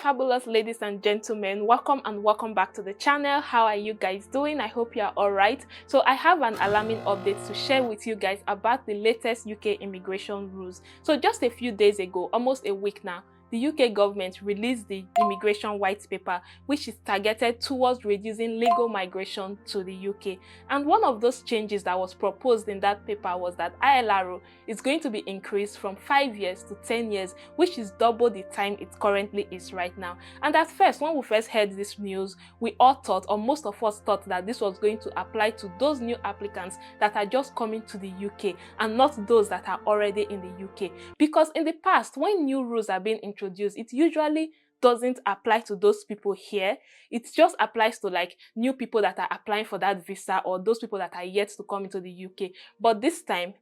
fabulous ladies and gentlemen, welcome and welcome back to the channel. How are you guys doing? I hope you are all right. So I have an alarming update to share with you guys about the latest UK immigration rules. So just a few days ago, almost a week now, the UK government released the immigration white paper, which is targeted towards reducing legal migration to the UK. And one of those changes that was proposed in that paper was that ILRO is going to be increased from 5 years to 10 years, which is double the time it currently is right now. And at first, when we first heard this news, we all thought, or most of us thought, that this was going to apply to those new applicants that are just coming to the UK and not those that are already in the UK. Because in the past, when new rules are being introduced, it usually doesn't apply to those people here. It just applies to like new people that are applying for that visa or those people that are yet to come into the UK. But this time,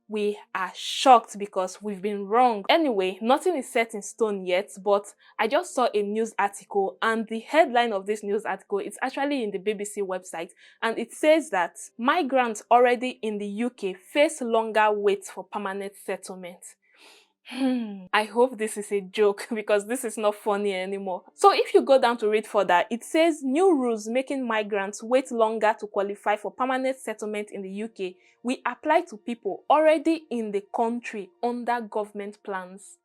we are shocked because we've been wrong. Anyway, nothing is set in stone yet, but I just saw a news article, and the headline of this news article is actually in the BBC website, and it says that migrants already in the UK face longer waits for permanent settlement. I hope this is a joke because this is not funny anymore. So if you go down to read further, it says new rules making migrants wait longer to qualify for permanent settlement in the UK will apply to people already in the country under government plans.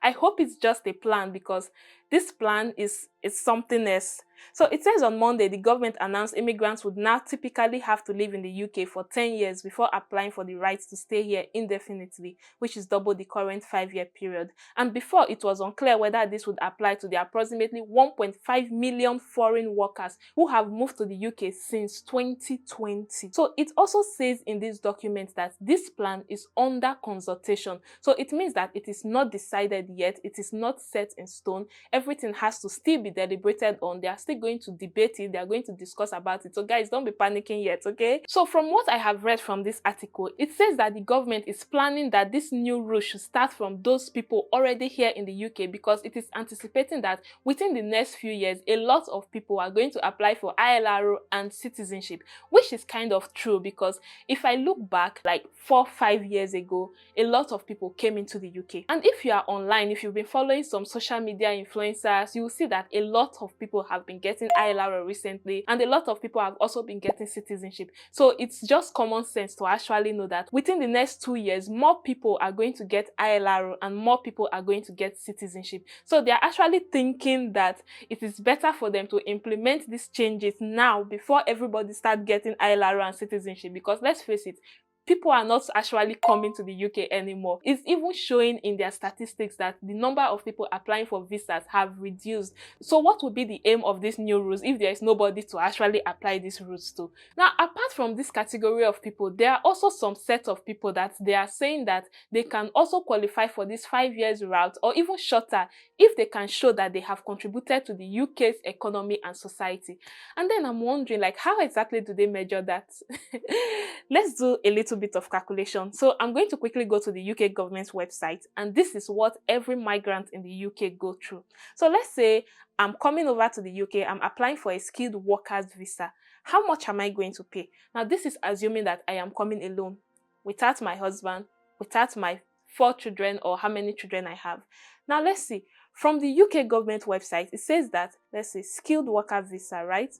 I hope it's just a plan because this plan is something else. So it says on Monday, the government announced immigrants would now typically have to live in the UK for 10 years before applying for the right to stay here indefinitely, which is double the current 5-year period. And before, it was unclear whether this would apply to the approximately 1.5 million foreign workers who have moved to the UK since 2020. So it also says in this document that this plan is under consultation. So it means that it is not decided yet, it is not set in stone. Everything has to still be deliberated on. They are still going to debate it, they are going to discuss about it. So guys, don't be panicking yet, okay? So from what I have read from this article, it says that the government is planning that this new rule should start from those people already here in the UK, because it is anticipating that within the next few years, a lot of people are going to apply for ILRO and citizenship, which is kind of true because if I look back like 4-5 years ago, a lot of people came into the UK. And if you are online, if you've been following some social media influencers, you will see that a lot of people have been getting ILRO recently, and a lot of people have also been getting citizenship. So it's just common sense to actually know that within the next 2 years, more people are going to get ILRO and more people are going to get citizenship. So they're actually thinking that it is better for them to implement these changes now before everybody starts getting ILRO and citizenship, because let's face it, people are not actually coming to the UK anymore. It's even showing in their statistics that the number of people applying for visas have reduced. So what would be the aim of these new rules if there is nobody to actually apply these rules to? Now, apart from this category of people, there are also some set of people that they are saying that they can also qualify for this 5 years route or even shorter if they can show that they have contributed to the UK's economy and society. And then I'm wondering, like, how exactly do they measure that? Let's do a little bit of calculation. So I'm going to quickly go to the UK government's website, and this is what every migrant in the UK go through. So let's say I'm coming over to the UK, I'm applying for a skilled workers visa. How much am I going to pay? Now, this is assuming that I am coming alone, without my husband, without my 4 children or how many children I have. Now, let's see. From the UK government website, it says that, let's say, skilled worker visa, right?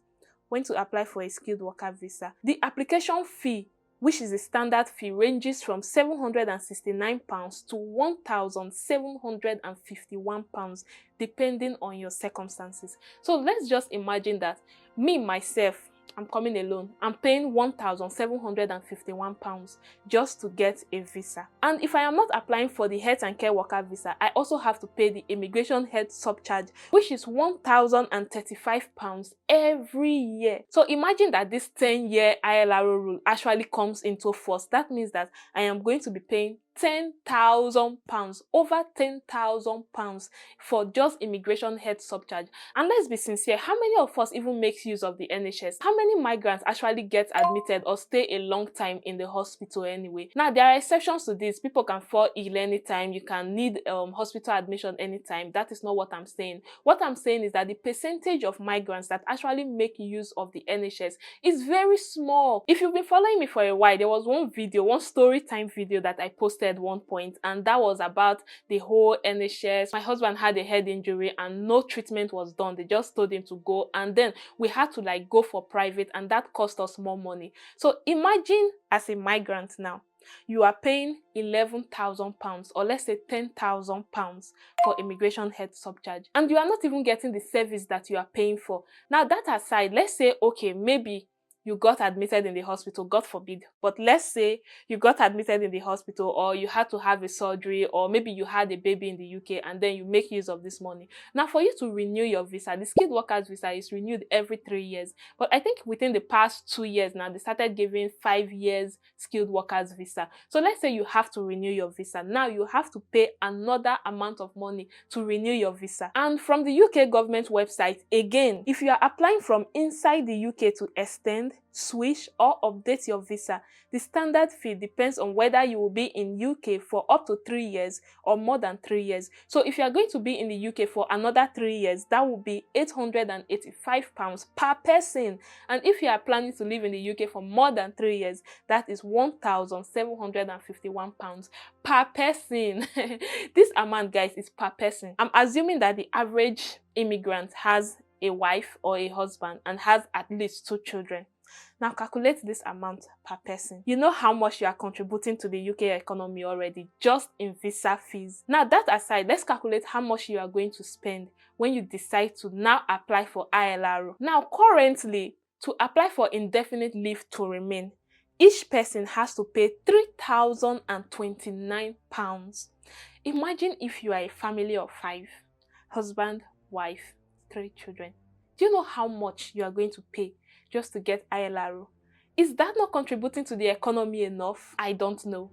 When to apply for a skilled worker visa. The application fee, which is the standard fee, ranges from £769 to £1,751 depending on your circumstances. So let's just imagine that me, myself, I'm coming alone. I'm paying £1,751 just to get a visa. And if I am not applying for the health and care worker visa, I also have to pay the immigration health surcharge, which is £1,035 every year. So imagine that this 10-year ILRO rule actually comes into force. That means that I am going to be paying £10,000, over £10,000 for just immigration health surcharge. And let's be sincere, how many of us even makes use of the NHS? How many migrants actually get admitted or stay a long time in the hospital anyway? Now, there are exceptions to this. People can fall ill anytime. You can need hospital admission anytime. That is not what I'm saying. What I'm saying is that the percentage of migrants that actually make use of the NHS is very small. If you've been following me for a while, there was one video, one story time video that I posted at one point, and that was about the whole NHS. My husband had a head injury and no treatment was done. They just told him to go, and then we had to like go for private, and that cost us more money. So imagine as a migrant now, you are paying £11,000 or let's say £10,000 for immigration health subcharge, and you are not even getting the service that you are paying for. Now that aside, let's say okay, maybe you got admitted in the hospital, God forbid, but let's say you got admitted in the hospital, or you had to have a surgery, or maybe you had a baby in the UK and then you make use of this money. Now for you to renew your visa, the skilled workers visa is renewed every 3 years, but I think within the past 2 years now they started giving 5 years skilled workers visa. So let's say you have to renew your visa. Now you have to pay another amount of money to renew your visa. And from the UK government website, again, if you are applying from inside the UK to extend, switch or update your visa, the standard fee depends on whether you will be in UK for up to 3 years or more than 3 years. So if you are going to be in the UK for another 3 years, that will be £885 per person. And if you are planning to live in the UK for more than 3 years, that is £1,751 per person. This amount, guys, is per person. I'm assuming that the average immigrant has a wife or a husband and has at least 2 children. Now calculate this amount per person. You know how much you are contributing to the UK economy already, just in visa fees. Now that aside, let's calculate how much you are going to spend when you decide to now apply for ILRO. Now currently, to apply for indefinite leave to remain, each person has to pay £3,029. Imagine if you are a family of 5, husband, wife, 3 children. Do you know how much you are going to pay just to get ILRO? Is that not contributing to the economy enough? I don't know.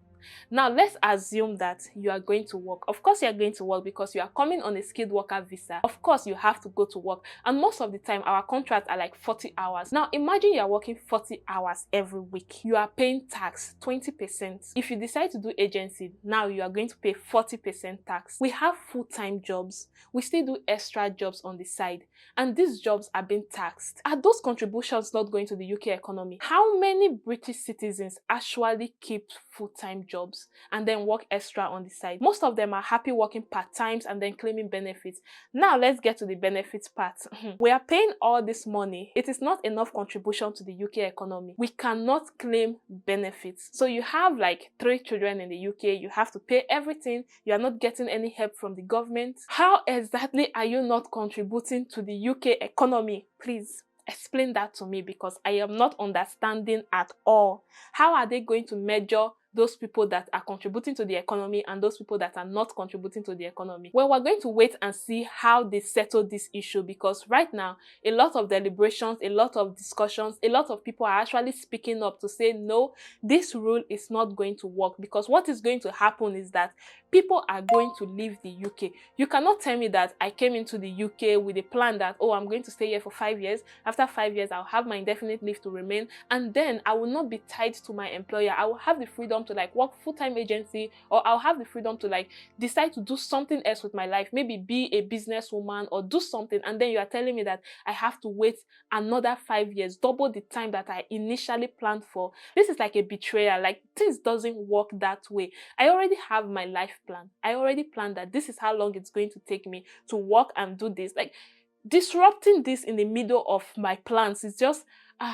Now let's assume that you are going to work. Of course you are going to work because you are coming on a skilled worker visa. Of course you have to go to work, and most of the time our contracts are like 40 hours. Now imagine you are working 40 hours every week. You are paying tax 20%. If you decide to do agency, now you are going to pay 40% tax. We have full-time jobs. We still do extra jobs on the side, and these jobs are being taxed. Are those contributions not going to the UK economy? How many British citizens actually keep full-time jobs and then work extra on the side? Most of them are happy working part-times and then claiming benefits. Now let's get to the benefits part. We are paying all this money. It is not enough contribution to the UK economy. We cannot claim benefits. So you have like 3 children in the UK, you have to pay everything, you are not getting any help from the government. How exactly are you not contributing to the UK economy? Please explain that to me, because I am not understanding at all. How are they going to measure those people that are contributing to the economy and those people that are not contributing to the economy? Well, we're going to wait and see how they settle this issue, because right now a lot of deliberations, a lot of discussions, a lot of people are actually speaking up to say no, this rule is not going to work, because what is going to happen is that people are going to leave the UK. You cannot tell me that I came into the UK with a plan that, oh, I'm going to stay here for 5 years. After 5 years, I'll have my indefinite leave to remain, and then I will not be tied to my employer. I will have the freedom to like work full-time agency, or I'll have the freedom to like decide to do something else with my life, maybe be a businesswoman or do something, and then you are telling me that I have to wait another 5 years, double the time that I initially planned for. This is like a betrayal. Like, things doesn't work that way. I already have my life plan. I already planned that this is how long it's going to take me to work and do this. Like, disrupting this in the middle of my plans is just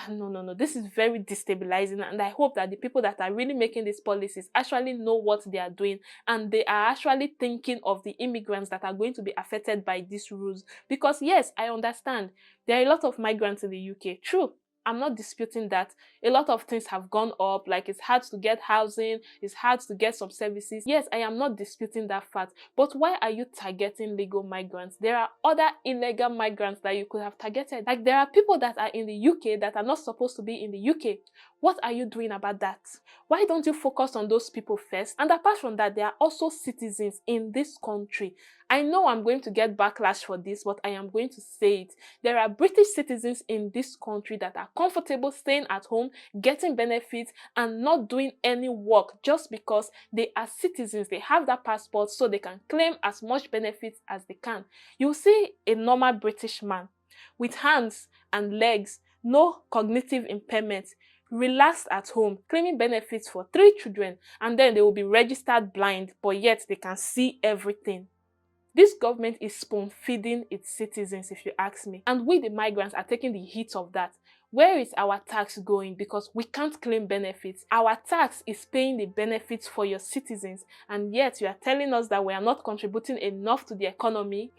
no, this is very destabilizing, and I hope that the people that are really making these policies actually know what they are doing, and they are actually thinking of the immigrants that are going to be affected by these rules. Because yes, I understand there are a lot of migrants in the UK. True, I'm not disputing that. A lot of things have gone up, like it's hard to get housing, it's hard to get some services. Yes, I am not disputing that fact. But why are you targeting legal migrants? There are other illegal migrants that you could have targeted. Like, there are people that are in the UK that are not supposed to be in the UK. What are you doing about that? Why don't you focus on those people first? And apart from that, there are also citizens in this country. I know I'm going to get backlash for this, but I am going to say it. There are British citizens in this country that are comfortable staying at home, getting benefits, and not doing any work just because they are citizens. They have that passport, so they can claim as much benefits as they can. You see a normal British man with hands and legs, no cognitive impairment, relaxed at home, claiming benefits for 3 children, and then they will be registered blind, but yet they can see everything. This government is spoon-feeding its citizens, if you ask me. And we, the migrants, are taking the heat of that. Where is our tax going? Because we can't claim benefits. Our tax is paying the benefits for your citizens, and yet you are telling us that we are not contributing enough to the economy.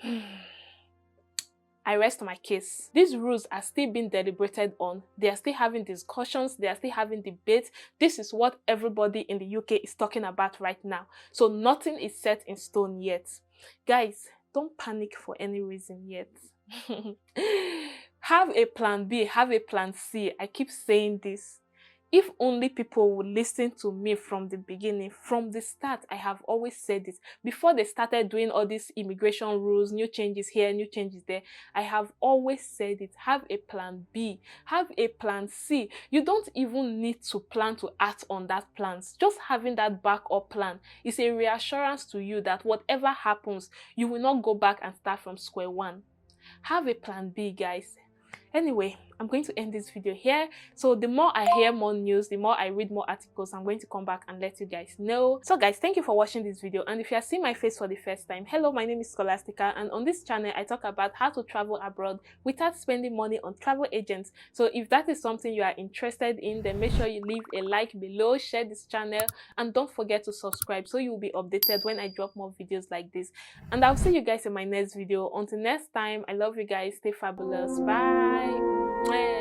I rest my case. These rules are still being deliberated on. They are still having discussions. They are still having debates. This is what everybody in the UK is talking about right now. So nothing is set in stone yet. Guys, don't panic for any reason yet. Have a plan B, have a plan C. I keep saying this. If only people would listen to me from the beginning, from the start. I have always said this. Before they started doing all these immigration rules, new changes here, new changes there, I have always said it. Have a plan B, have a plan C. You don't even need to plan to act on that plan. Just having that backup plan is a reassurance to you that whatever happens, you will not go back and start from square one. Have a plan B, guys. Anyway, I'm going to end this video here. So the more I hear more news, the more I read more articles, I'm going to come back and let you guys know. So guys, thank you for watching this video. And if you are seeing my face for the first time, hello, my name is Scholastica, and on this channel I talk about how to travel abroad without spending money on travel agents. So if that is something you are interested in, then make sure you leave a like below, share this channel, and don't forget to subscribe so you'll be updated when I drop more videos like this. And I'll see you guys in my next video. Until next time, I love you guys. Stay fabulous. Bye.